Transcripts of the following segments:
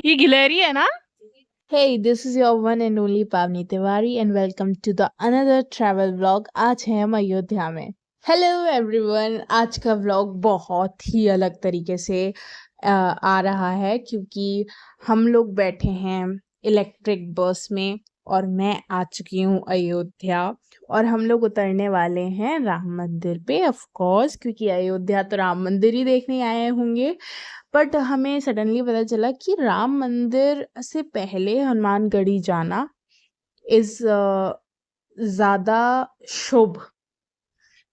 ये गिलहरी है ना? Hey, this is your one and only Pavni Tiwari and welcome to the another travel vlog. आज हैं हम अयोध्या में। हेलो एवरीवन, आज का व्लॉग बहुत ही अलग तरीके से आ रहा है क्योंकि हम लोग बैठे हैं इलेक्ट्रिक बस में और मैं आ चुकी हूँ अयोध्या और हम लोग उतरने वाले हैं राम मंदिर पे ऑफ कोर्स, क्योंकि अयोध्या तो राम मंदिर ही देखने आए होंगे। बट हमें सडनली पता चला कि राम मंदिर से पहले हनुमानगढ़ी जाना इज़ ज़्यादा शुभ।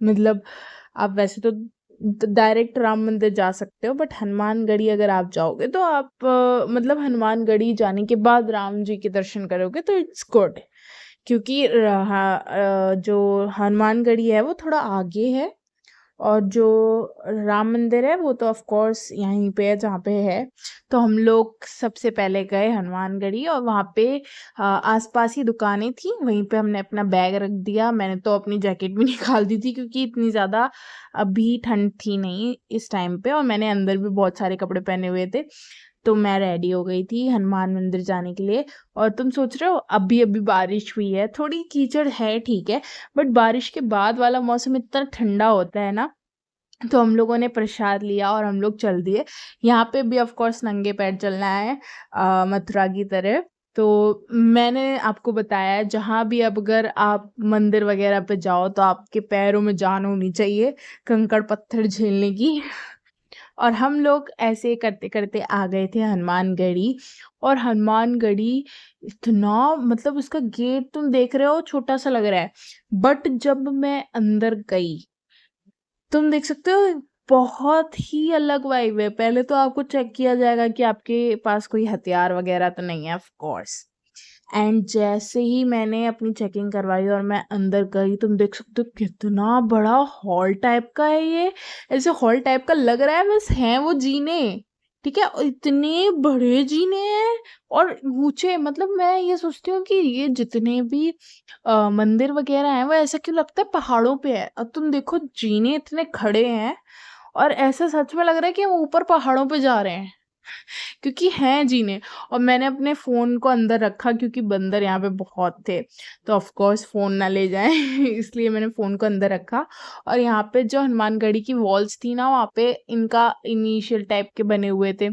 मतलब आप वैसे तो डायरेक्ट राम मंदिर जा सकते हो, बट हनुमानगढ़ी अगर आप जाओगे तो आप मतलब हनुमानगढ़ी जाने के बाद राम जी के दर्शन करोगे तो इट्स गुड, क्योंकि जो हनुमानगढ़ी है वो थोड़ा आगे है और जो राम मंदिर है वो तो ऑफ कोर्स यहीं पे है जहाँ पे है। तो हम लोग सबसे पहले गए हनुमानगढ़ी और वहाँ पे आसपास ही दुकानें थी, वहीं पे हमने अपना बैग रख दिया। मैंने तो अपनी जैकेट भी निकाल दी थी क्योंकि इतनी ज़्यादा अभी ठंड थी नहीं इस टाइम पे, और मैंने अंदर भी बहुत सारे कपड़े पहने हुए थे। तो मैं रेडी हो गई थी हनुमान मंदिर जाने के लिए। और तुम सोच रहे हो अभी अभी बारिश हुई है, थोड़ी कीचड़ है ठीक है, बट बारिश के बाद वाला मौसम इतना ठंडा होता है ना। तो हम लोगों ने प्रसाद लिया और हम लोग चल दिए। यहाँ पे भी ऑफ कोर्स नंगे पैर चलना है मथुरा की तरह। तो मैंने आपको बताया है, जहाँ भी अब अगर आप मंदिर वगैरह पे जाओ तो आपके पैरों में जान होनी चाहिए कंकड़ पत्थर झेलने की। और हम लोग ऐसे करते करते आ गए थे हनुमानगढ़ी। और हनुमानगढ़ी इतना, मतलब उसका गेट तुम देख रहे हो छोटा सा लग रहा है, बट जब मैं अंदर गई तुम देख सकते हो बहुत ही अलग वाइब है। पहले तो आपको चेक किया जाएगा कि आपके पास कोई हथियार वगैरह तो नहीं है ऑफ कोर्स। एंड जैसे ही मैंने अपनी चेकिंग करवाई और मैं अंदर गई, तुम देख सकते हो कितना बड़ा हॉल टाइप का है ये। ऐसे हॉल टाइप का लग रहा है बस हैं वो जीने, ठीक है, और इतने बड़े जीने हैं और ऊंचे। मतलब मैं ये सोचती हूँ कि ये जितने भी मंदिर वगैरह हैं वो ऐसा क्यों लगता है पहाड़ों पे है। अब तुम देखो जीने इतने खड़े हैं और ऐसा सच में लग रहा है कि हम ऊपर पहाड़ों पे जा रहे हैं, क्योंकि हैं जीने। और मैंने अपने फ़ोन को अंदर रखा क्योंकि बंदर यहाँ पे बहुत थे, तो ऑफ कोर्स फ़ोन ना ले जाएं इसलिए मैंने फ़ोन को अंदर रखा। और यहाँ पे जो हनुमानगढ़ी की वॉल्स थी ना, वहाँ पे इनका इनिशियल टाइप के बने हुए थे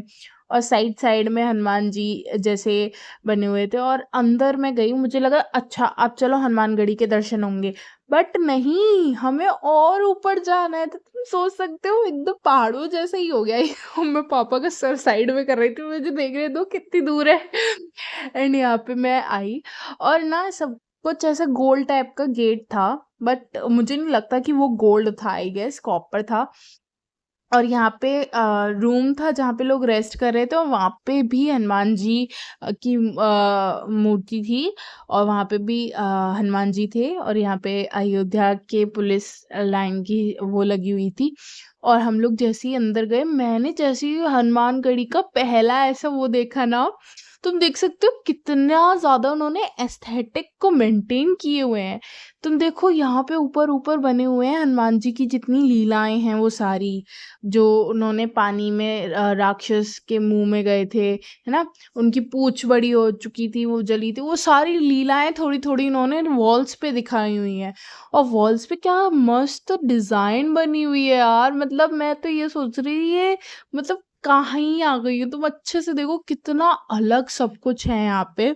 और साइड साइड में हनुमान जी जैसे बने हुए थे। और अंदर मैं गई, मुझे लगा अच्छा अब चलो हनुमानगढ़ी के दर्शन होंगे, बट नहीं, हमें और ऊपर जाना है। तो तुम सोच सकते हो एकदम पहाड़ों जैसा ही हो गया ये। और मैं पापा का सर साइड में कर रही थी, मुझे देख रहे दो कितनी दूर है एंड यहाँ पे मैं आई और ना सब कुछ ऐसा गोल्ड टाइप का गेट था, बट मुझे नहीं लगता कि वो गोल्ड था, आई गेस कॉपर था। और यहाँ पे रूम था जहाँ पे लोग रेस्ट कर रहे थे और वहाँ पे भी हनुमान जी की मूर्ति थी और वहाँ पे भी हनुमान जी थे। और यहाँ पे अयोध्या के पुलिस लाइन की वो लगी हुई थी। और हम लोग जैसे ही अंदर गए, मैंने जैसे ही हनुमानगढ़ी का पहला ऐसा वो देखा ना, तुम देख सकते हो कितना ज़्यादा उन्होंने एस्थेटिक को मेंटेन किए हुए हैं। तुम देखो यहाँ पे ऊपर ऊपर बने हुए हैं हनुमान जी की जितनी लीलाएं हैं वो सारी, जो उन्होंने पानी में राक्षस के मुंह में गए थे, है ना, उनकी पूंछ बड़ी हो चुकी थी, वो जली थी, वो सारी लीलाएं थोड़ी थोड़ी उन्होंने वॉल्स पे दिखाई हुई हैं। और वॉल्स पे क्या मस्त डिजाइन बनी हुई है यार। मतलब मैं तो ये सोच रही है, मतलब कहाँ ही आ गई है। तुम अच्छे से देखो कितना अलग सब कुछ है यहाँ पे।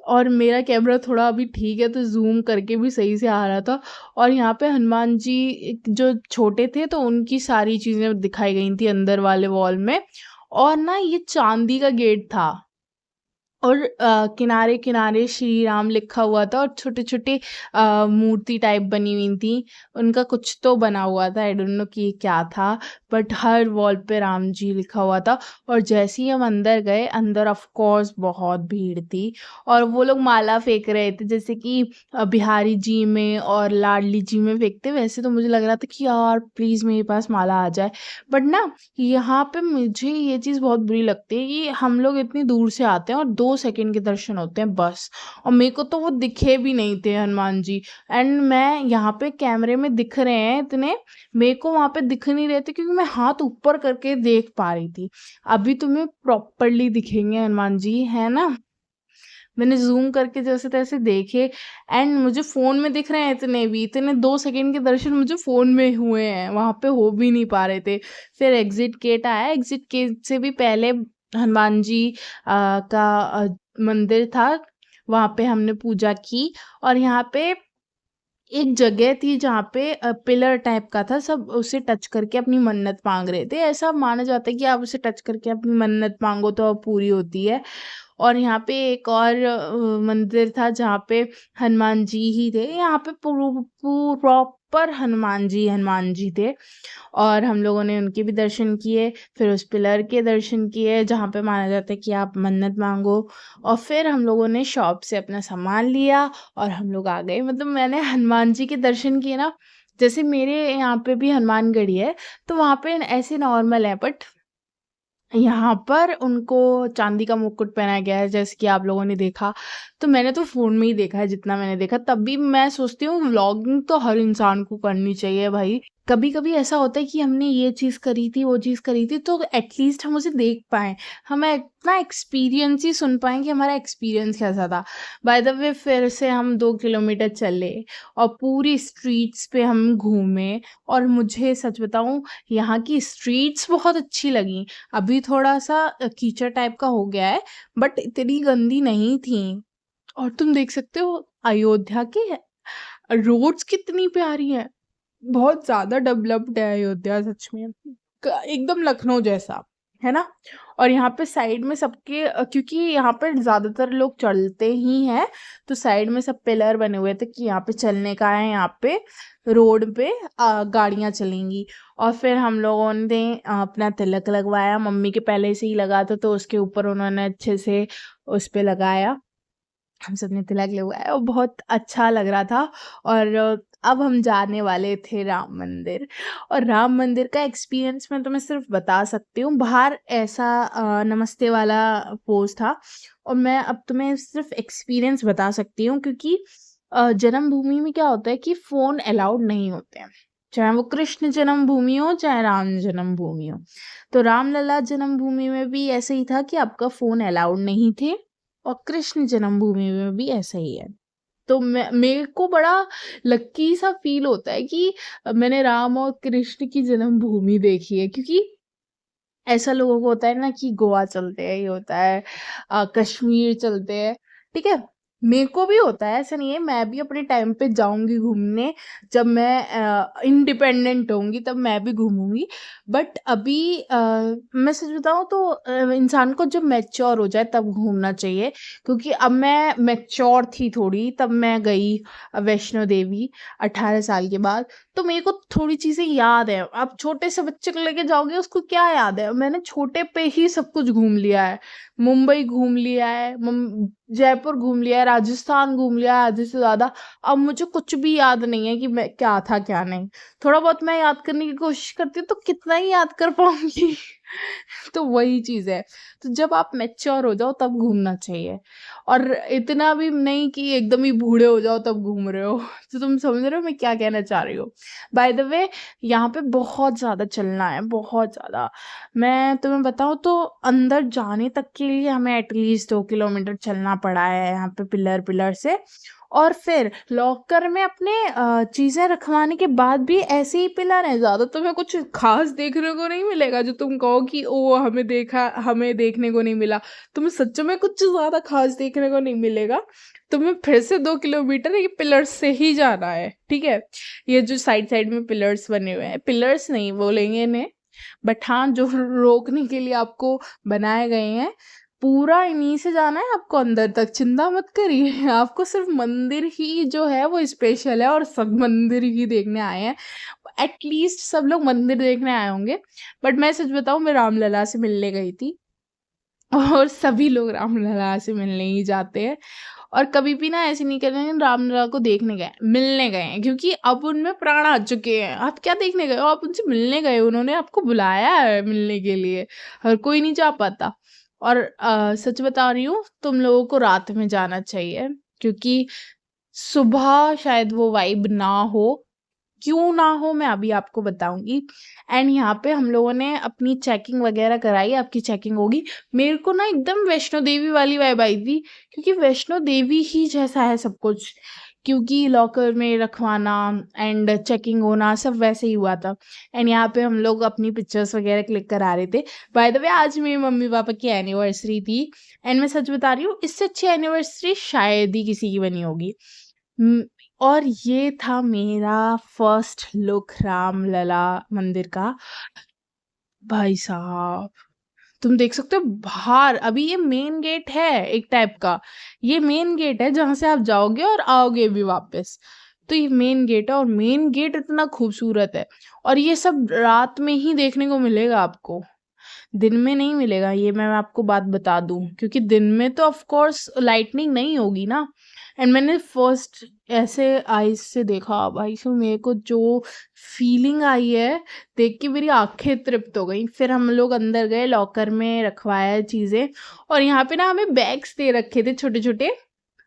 और मेरा कैमरा थोड़ा अभी ठीक है तो जूम करके भी सही से आ रहा था। और यहाँ पे हनुमान जी जो छोटे थे तो उनकी सारी चीज़ें दिखाई गई थी अंदर वाले वॉल में। और ना ये चांदी का गेट था और किनारे किनारे श्री राम लिखा हुआ था और छोटे छोटे मूर्ति टाइप बनी हुई थी। उनका कुछ तो बना हुआ था, आई डोंट नो कि ये क्या था, बट हर वॉल पे राम जी लिखा हुआ था। और जैसे ही हम अंदर गए, अंदर ऑफ कोर्स बहुत भीड़ थी और वो लोग माला फेंक रहे थे जैसे कि बिहारी जी में और लाडली जी में फेंकते वैसे। तो मुझे लग रहा था कि यार प्लीज़ मेरे पास माला आ जाए। बट ना यहाँ पे मुझे ये चीज़ बहुत बुरी लगती है कि हम लोग इतनी दूर से आते हैं और 2 2 सेकंड के दर्शन होते हैं बस। और मेरे को तो वो दिखे भी नहीं थे हनुमान जी। एंड मैं यहाँ पे कैमरे में दिख रहे हैं इतने, मेरे को वहाँ पे दिख नहीं रहे थे क्योंकि मैं हाथ ऊपर करके देख पा रही थी। अभी तुम्हें प्रॉपर्ली दिखेंगे हनुमान जी, है ना? मैंने ज़ूम करके जैसे-तैसे देखे एंड मुझे फ़ोन में दिख रहे हैं इतने भी, इतने 2 सेकंड के दर्शन मुझे फ़ोन में हुए हैं, वहाँ पे हो भी नहीं पा रहे थे। फिर एग्ज़िट गेट आया, एग्ज़िट गेट से भी पहले हनुमान जी का मंदिर था, वहाँ पे हमने पूजा की। और यहाँ पे एक जगह थी जहाँ पे पिलर टाइप का था, सब उसे टच करके अपनी मन्नत माँग रहे थे। ऐसा माना जाता है कि आप उसे टच करके अपनी मन्नत माँगो तो पूरी होती है। और यहाँ पे एक और मंदिर था जहाँ पे हनुमान जी ही थे। यहाँ पे प्रॉपर हनुमान जी थे। और हम लोगों ने उनके भी दर्शन किए, फिर उस पिलर के दर्शन किए जहाँ पे माना जाता है कि आप मन्नत माँगो। और फिर हम लोगों ने शॉप से अपना सामान लिया और हम लोग आ गए। मतलब मैंने हनुमान जी के दर्शन किए ना, जैसे मेरे यहाँ पे भी हनुमानगढ़ी है, तो वहाँ पे ऐसे नॉर्मल है, बट यहाँ पर उनको चांदी का मुकुट पहनाया गया है, जैसे कि आप लोगों ने देखा। तो मैंने तो फ़ोन में ही देखा है जितना मैंने देखा, तब भी मैं सोचती हूँ व्लॉगिंग तो हर इंसान को करनी चाहिए भाई। कभी-कभी ऐसा होता है कि हमने ये चीज़ करी थी, वो चीज़ करी थी, तो एटलीस्ट हम उसे देख पाएँ। हमें इतना एक्सपीरियंस ही सुन पाएँ कि हमारा एक्सपीरियंस कैसा था। बाय द वे फिर से हम 2 किलोमीटर चले और पूरी स्ट्रीट्स पे हम घूमे। और मुझे सच बताऊँ, यहाँ की स्ट्रीट्स बहुत अच्छी लगीं। अभी थोड़ा-सा कीचड़ टाइप का हो गया है, बट इतनी गंदी नहीं थी। और तुम देख सकते हो अयोध्या के रोड्स कितनी प्यारी हैं। बहुत ज़्यादा डेवलप्ड है अयोध्या सच में। एकदम लखनऊ जैसा, है ना? और यहाँ पे साइड में सबके क्योंकि यहाँ पे ज़्यादातर लोग चलते ही हैं, तो साइड में सब पिलर बने हुए थे कि यहाँ पे चलने का है, यहाँ पे रोड पे गाड़ियाँ चलेंगी। और फिर हम लोगों ने अपना तिलक लगवाया, मम्मी के पहले से ही लगा था तो उसके ऊपर उन्होंने अच्छे से उस पे लगाया। हम सबने तिलक लगवाया और बहुत अच्छा लग रहा था। और अब हम जाने वाले थे राम मंदिर। और राम मंदिर का एक्सपीरियंस मैं तुम्हें सिर्फ बता सकती हूँ, बाहर ऐसा नमस्ते वाला पोज था। और मैं अब तुम्हें सिर्फ एक्सपीरियंस बता सकती हूँ क्योंकि जन्मभूमि में क्या होता है कि फ़ोन अलाउड नहीं होते हैं, चाहे वो कृष्ण जन्मभूमि हो चाहे राम जन्मभूमि हो। तो रामलला जन्मभूमि में भी ऐसे ही था कि आपका फ़ोन अलाउड नहीं थे, और कृष्ण जन्मभूमि में भी ऐसा ही है। तो मेरे को बड़ा लकी सा फ़ील होता है कि मैंने राम और कृष्ण की जन्मभूमि देखी है, क्योंकि ऐसा लोगों को होता है ना कि गोवा चलते हैं, ये होता है कश्मीर चलते हैं, ठीक है? मेरे को भी होता है, ऐसा नहीं है, मैं भी अपने टाइम पे जाऊँगी घूमने, जब मैं इंडिपेंडेंट होंगी तब मैं भी घूमूँगी। बट अभी मैं सच बताऊँ तो इंसान को जब मैच्योर हो जाए तब घूमना चाहिए, क्योंकि अब मैं मैच्योर थी थोड़ी तब मैं गई वैष्णो देवी 18 साल के बाद। तो मेरे को थोड़ी चीज़ें याद है। आप छोटे से बच्चे को लेके जाओगे उसको क्या याद है? मैंने छोटे पे ही सब कुछ घूम लिया है। मुंबई घूम लिया है, जयपुर घूम लिया है, राजस्थान घूम लिया है आधे से ज़्यादा। अब मुझे कुछ भी याद नहीं है कि मैं क्या था क्या नहीं। थोड़ा बहुत मैं याद करने की कोशिश करती हूँ तो कितना ही याद कर पाऊँगी। तो वही चीज़ है। तो जब आप मैच्योर हो जाओ तब घूमना चाहिए, और इतना भी नहीं कि एकदम ही बूढ़े हो जाओ तब घूम रहे हो। तो तुम समझ रहे हो मैं क्या कहना चाह रही हूँ? बाय द वे यहाँ पे बहुत ज़्यादा चलना है, बहुत ज़्यादा। मैं तुम्हें बताऊँ तो अंदर जाने तक के लिए हमें एटलीस्ट 2 किलोमीटर चलना पड़ा है यहाँ पे पिलर से। और फिर लॉकर में अपने चीज़ें रखवाने के बाद भी ऐसे ही पिलर हैं, ज़्यादा तुम्हें कुछ ख़ास देखने को नहीं मिलेगा जो तुम कहो कि ओह! हमें देखने को नहीं मिला। तुम्हें सच में कुछ ज़्यादा ख़ास देखने को नहीं मिलेगा। तुम्हें फिर से 2 किलोमीटर ये पिलर्स से ही जाना है, ठीक है? ये जो साइड-साइड में पिलर्स बने हुए हैं, पिलर्स नहीं बोलेंगे इन्हें, बट हाँ, जो रोकने के लिए आपको बनाए गए हैं, पूरा इन्हीं से जाना है आपको अंदर तक, चिंता मत करिए। आपको सिर्फ मंदिर ही जो है वो स्पेशल है और सब मंदिर ही देखने आए हैं। एटलीस्ट सब लोग मंदिर देखने आए होंगे, बट मैं सच बताऊँ मैं रामलला से मिलने गई थी। और सभी लोग रामलला से मिलने ही जाते हैं, और कभी भी ना ऐसे नहीं कर रहे हैं रामलला को देखने गए, मिलने गए हैं, क्योंकि अब उनमें प्राण आ चुके हैं। आप क्या देखने गए हो? आप उनसे मिलने गए हो, उन्होंने आपको बुलाया है मिलने के लिए, हर कोई नहीं जा पाता। और सच बता रही हूँ, तुम लोगों को रात में जाना चाहिए, क्योंकि सुबह शायद वो वाइब ना हो। क्यों ना हो मैं अभी आपको बताऊंगी। एंड यहाँ पे हम लोगों ने अपनी चेकिंग वगैरह कराई, आपकी चेकिंग होगी। मेरे को ना एकदम वैष्णो देवी वाली वाइब आई थी, क्योंकि वैष्णो देवी ही जैसा है सब कुछ, क्योंकि लॉकर में रखवाना एंड चेकिंग होना सब वैसे ही हुआ था। एंड यहाँ पे हम लोग अपनी पिक्चर्स वगैरह क्लिक करा रहे थे। बाय द वे आज मेरे मम्मी पापा की एनिवर्सरी थी, एंड मैं सच बता रही हूँ, इससे अच्छी एनिवर्सरी शायद ही किसी की बनी होगी। हुँ, और ये था मेरा फर्स्ट लुक रामलला मंदिर का। भाई साहब, तुम देख सकते हो बाहर, अभी ये मेन गेट है एक टाइप का। ये मेन गेट है जहाँ से आप जाओगे और आओगे भी वापस। तो ये मेन गेट है, और मेन गेट इतना खूबसूरत है, और ये सब रात में ही देखने को मिलेगा आपको। दिन में नहीं मिलेगा, ये मैं आपको बात बता दूँ, क्योंकि दिन में तो ऑफ कोर्स लाइटनिंग नहीं होगी ना। एंड मैंने फर्स्ट ऐसे आईज़ से देखा, भाई साहब मेरे को जो फीलिंग आई है, देख के मेरी आँखें तृप्त हो गईं। फिर हम लोग अंदर गए, लॉकर में रखवाया चीज़ें, और यहाँ पे ना हमें बैग्स दे रखे थे छोटे-छोटे,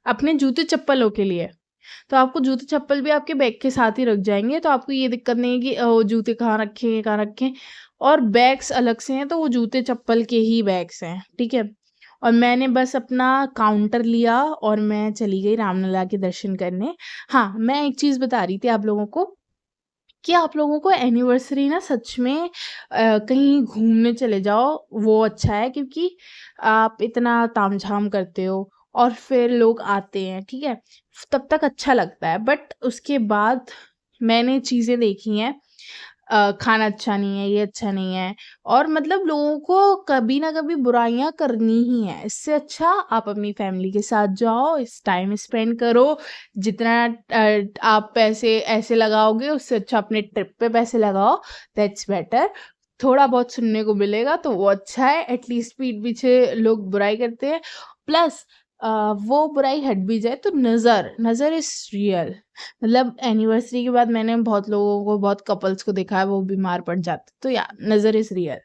अपने जूते-चप्पलों के लिए। तो आपको जूते-चप्पल भी आपके बैग के साथ ही रख जाएँगे, तो आपको ये दिक्कत नहीं है कि जूते कहाँ रखें, कहाँ रखें। और बैग्स अलग से हैं, तो वो जूते-चप्पल के ही बैग्स हैं, ठीक है? और मैंने बस अपना काउंटर लिया और मैं चली गई रामलला के दर्शन करने। हाँ, मैं एक चीज़ बता रही थी आप लोगों को, कि आप लोगों को एनिवर्सरी ना सच में कहीं घूमने चले जाओ, वो अच्छा है, क्योंकि आप इतना तामझाम करते हो और फिर लोग आते हैं, ठीक है? तब तक अच्छा लगता है, बट उसके बाद मैंने चीज़ें देखी हैं, खाना अच्छा नहीं है, ये अच्छा नहीं है, और मतलब लोगों को कभी ना कभी बुराइयाँ करनी ही हैं। इससे अच्छा आप अपनी फैमिली के साथ जाओ, इस टाइम स्पेंड करो, जितना आप पैसे ऐसे लगाओगे उससे अच्छा अपने ट्रिप पे पैसे लगाओ, दैट्स बेटर। थोड़ा बहुत सुनने को मिलेगा तो वो अच्छा है, एटलीस्ट पीठ पीछे लोग बुराई करते हैं। प्लस वो बुराई हट भी जाए तो नज़र इज़ रियल। मतलब एनिवर्सरी के बाद मैंने बहुत लोगों को, बहुत कपल्स को देखा है, वो बीमार पड़ जाते, तो या नज़र इज़ रियल।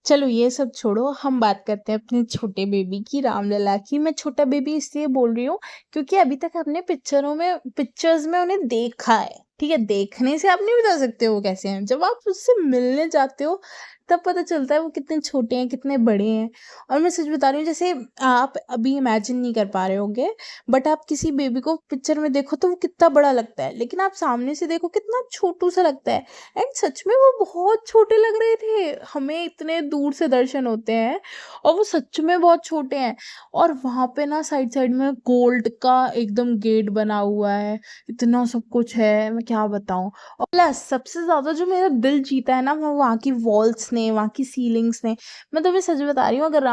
चलो ये सब छोड़ो, हम बात करते हैं अपने छोटे बेबी की, रामलला की। मैं छोटा बेबी इसलिए बोल रही हूँ, क्योंकि अभी तक हमने पिक्चर्स में उन्हें देखा है, ठीक है? देखने से आप नहीं बता सकते वो कैसे हैं। जब आप उससे मिलने जाते हो, तब पता चलता है वो कितने छोटे हैं, कितने बड़े हैं। और मैं सच बता रही हूँ, जैसे आप अभी इमेजिन नहीं कर पा रहे होंगे, बट आप किसी बेबी को पिक्चर में देखो तो वो कितना बड़ा लगता है, लेकिन आप सामने से देखो कितना छोटू सा लगता है। एंड सच में वो बहुत छोटे लग रहे थे, हमें इतने दूर से दर्शन होते हैं और वो सच में बहुत छोटे हैं। और वहाँ पे ना साइड साइड में गोल्ड का एकदम गेट बना हुआ है, इतना सब कुछ है, मैं क्या बताऊँ। और प्लस सबसे ज़्यादा जो मेरा दिल जीता है ना, वो वहाँ की वॉल्स ने, वहाँ की सीलिंग्स ने। मैं तुम्हें सच बता रही हूँ, अगर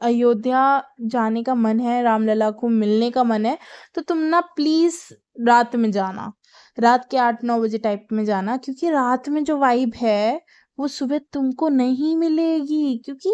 अयोध्या जाने का मन है, रामलला को मिलने का मन है, तो तुम ना प्लीज़ रात में जाना। रात के 8-9 बजे टाइप में जाना, क्योंकि रात में जो वाइब है, वो सुबह तुमको नहीं मिलेगी, क्योंकि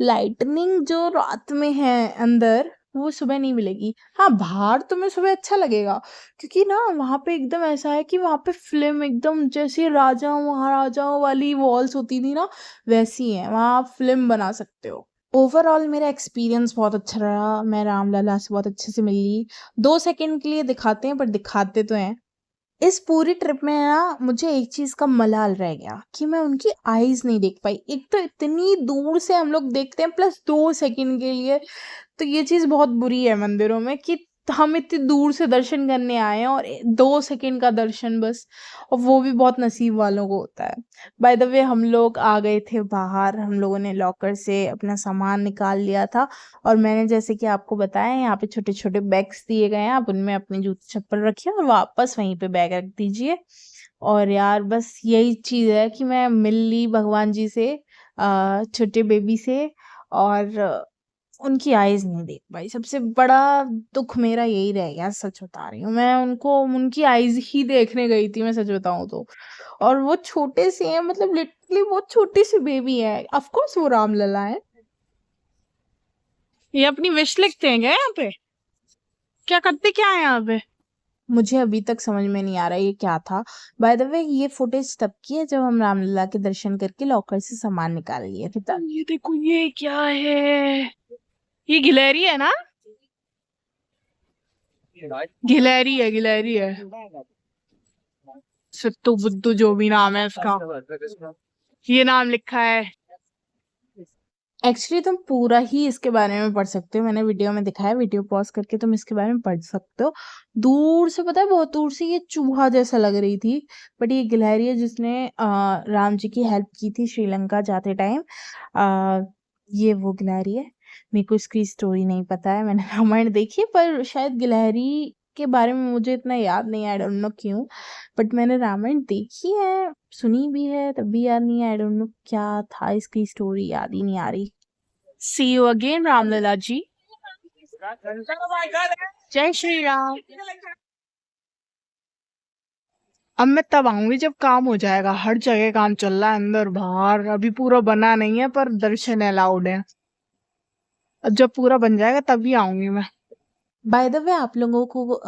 लाइटनिंग जो रात में है अंदर, वो सुबह नहीं मिलेगी। हाँ, बाहर तुम्हें सुबह अच्छा लगेगा, क्योंकि ना वहाँ पे एकदम ऐसा है कि वहाँ पे फ़िल्म एकदम जैसे राजाओं-महाराजाओं वाली वॉल्स होती थी ना, वैसी हैं। वहाँ आप फ़िल्म बना सकते हो। ओवरऑल मेरा एक्सपीरियंस बहुत अच्छा रहा, मैं रामलला से बहुत अच्छे से मिली। 2 सेकंड के लिए दिखाते हैं, पर दिखाते तो हैं। इस पूरी ट्रिप में ना मुझे एक चीज़ का मलाल रह गया, कि मैं उनकी आईज़ नहीं देख पाई। एक तो इतनी दूर से हम लोग देखते हैं, प्लस 2 सेकंड के लिए, तो ये चीज़ बहुत बुरी है मंदिरों में, कि हम इतनी दूर से दर्शन करने आए हैं और 2 सेकंड का दर्शन बस, और वो भी बहुत नसीब वालों को होता है। बाय द वे हम लोग आ गए थे बाहर, हम लोगों ने लॉकर से अपना सामान निकाल लिया था, और मैंने जैसे कि आपको बताया, यहाँ पे छोटे-छोटे बैग्स दिए गए हैं, आप उनमें अपने जूते-चप्पल रखिए और वापस वहीं पे बैग रख दीजिए। और यार बस यही चीज़ है कि मैं मिल ली भगवान जी से, छोटे बेबी से, और उनकी आईज़ नहीं देख पाई। सबसे बड़ा दुःख मेरा यही रह गया, सच बता रही हूँ। मैं उनको उनकी आईज़ ही देखने गई थी, मैं सच बताऊँ तो। और वो छोटे से हैं, मतलब लिटरली बहुत छोटी-सी बेबी है। ऑफ़ कोर्स वो रामलला है। ये अपनी विश लिखते हैं क्या यहाँ पे? क्या करते क्या हैं यहाँ पे? मुझे अभी तक समझ में नहीं आ रहा ये क्या था। बाय द वे ये फुटेज तब की है जब हम रामलला के दर्शन करके लॉकर से सामान निकाल लिए थे तब। ये देखो ये क्या है, ये गिलहरी है ना? गिलहरी है। सित्तू बुद्धू जो भी नाम है इसका, ये नाम लिखा है। एक्चुअली तुम पूरा ही इसके बारे में पढ़ सकते हो, मैंने वीडियो में दिखाया, वीडियो पॉज करके तुम इसके बारे में पढ़ सकते हो। दूर से पता है, बहुत दूर से ये चूहा जैसा लग रही थी, बट ये गिलहरी है जिसने राम जी की हेल्प की थी श्रीलंका जाते टाइम। ये वो गिलहरी है। मेरे को इसकी स्टोरी नहीं पता है, मैंने रामायण देखी है, पर शायद गिलहरी के बारे में मुझे इतना याद नहीं है, आई डोंट नो क्यों। बट मैंने रामायण देखी है, सुनी भी है, तब भी याद नहीं है, आई डोंट नो क्या था इसकी स्टोरी, याद ही नहीं आ रही। सी यू अगेन रामलला जी। जय श्री राम। अब मैं तब आऊंगी जब काम हो जाएगा, हर जगह काम चल रहा है अंदर बाहर, अभी पूरा बना नहीं है पर दर्शन अलाउड है। अब जब पूरा बन जाएगा तभी आऊंगी मैं। बाय द वे आप लोगों को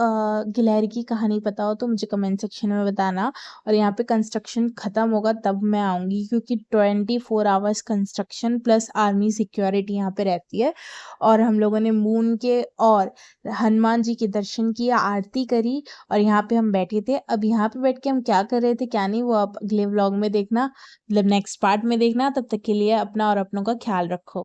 गिलहरी की कहानी पता हो तो मुझे कमेंट सेक्शन में बताना। और यहाँ पे कंस्ट्रक्शन खत्म होगा तब मैं आऊँगी, क्योंकि 24 hours construction plus army security यहाँ पे रहती है। और हम लोगों ने मून के और हनुमान जी के दर्शन किए, आरती करी, और यहाँ पे हम बैठे थे। अब यहाँ पे बैठ के हम क्या कर रहे थे क्या नहीं, वो आप अगले व्लॉग में देखना, मतलब नेक्स्ट पार्ट में देखना। तब तक के लिए अपना और अपनों का ख्याल रखो।